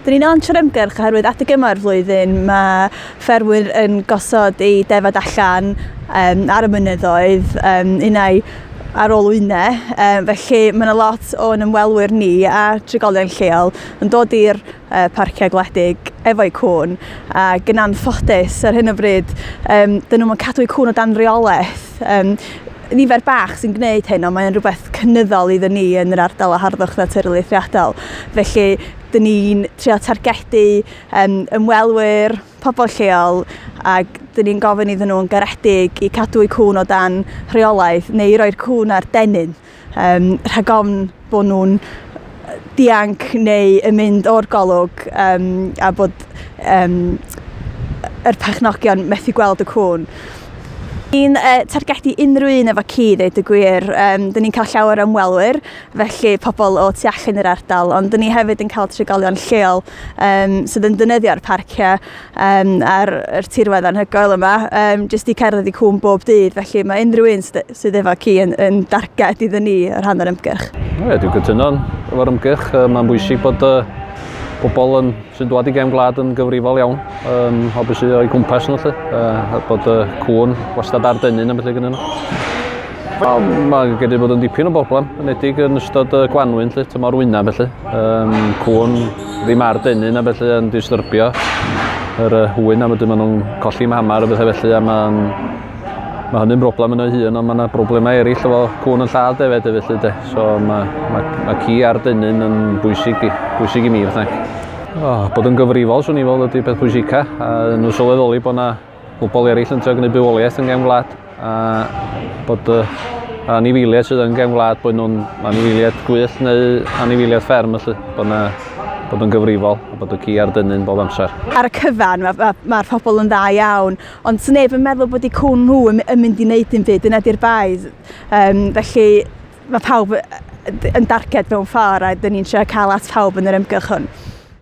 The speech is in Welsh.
Dyn ni'n lansio'r ymgyrch oherwydd adeg yma'r flwyddyn mae ffermwyr yn gosod ei defod allan ar y mynyddoedd, unau ar ôl wynnau. Felly mae yna lot o'n ymwelwyr ni a trigolion lleol yn dod i'r parciau gwledig efo'u cwn. A yn anffodus ar hyn o bryd, dyn nhw'n cadw eu cwn o dan reolaeth. Nifer bach sy'n gwneud hyn, ond mae'n rhywbeth cynyddol iddyn ni yn yr ardal a harddwch naturiol eithriadol. Felly, dyn ni'n trio targedu ymwelwyr, pobl lleol, ac dyn ni'n gofyn iddyn nhw'n garedig i cadw eu cwn o dan rheolaeth neu i roi'r cwn ar denyn. Rhag ofn bod nhw'n dianc neu yn mynd o'r golwg a bod yr pechnogion methu gweld y cwn. Ni'n targedu unrhyw un efo ci, dweud y gwir. Dyn ni'n cael llawer o ymwelwyr, felly pobl o tu allan yr ardal, ond dyn ni hefyd yn cael trigolion lleol sydd yn defnyddio'r parciau ar y tirwedd anhygoel yma, jyst i cerdded i cwn bob dydd, felly mae unrhyw un sydd efo ci yn darged iddyn ni o'r rhan o'r ymgyrch. Dwi'n cytuno efo'r ymgyrch. Mae'n bwysig bod pobl sy'n dod i gefn gwlad yn gyfrifol iawn o beth sydd o'i gwmpas nhw, bod y cwn wastad ar denyn a beth gyda nhw. Mae gen i bod yn dipyn o broblem, enedig yn ystod y Gwanwyn, tymor wyna felly. Cwn ddim ar denyn a felly yn disturbio yr hwyn a wedyn maen nhw'n colli mamar a bethau felly a mae hynny'n broblem yn ei hun, ond mae yna broblemau eraill efo cwn yn lladd hefyd felly. So mae ci ar denyn yn bwysig i mi fath. Bod yn gyfrifol, swn i fel ydy peth pwysica. Nhw'n sylweddoli bod yna bobl eraill yn trio gwneud bywoliaeth yn gefn gwlad. A bod anifeiliaid sydd yn gefn gwlad, bod nhw'n anifeiliaid gwyllt neu anifeiliaid fferm felly. Bod yn gyfrifol a bod y ci ar denyn bob amser. Ar y cyfan mae'r pobl yn dda iawn, ond sy'n neb yn meddwl bod eu cwn nhw yn mynd i wneud dim byd, yna di'r baedd. Felly mae pawb yn darged mewn ffordd a dyn ni'n trio cael at pawb yn yr ymgyrch hwn.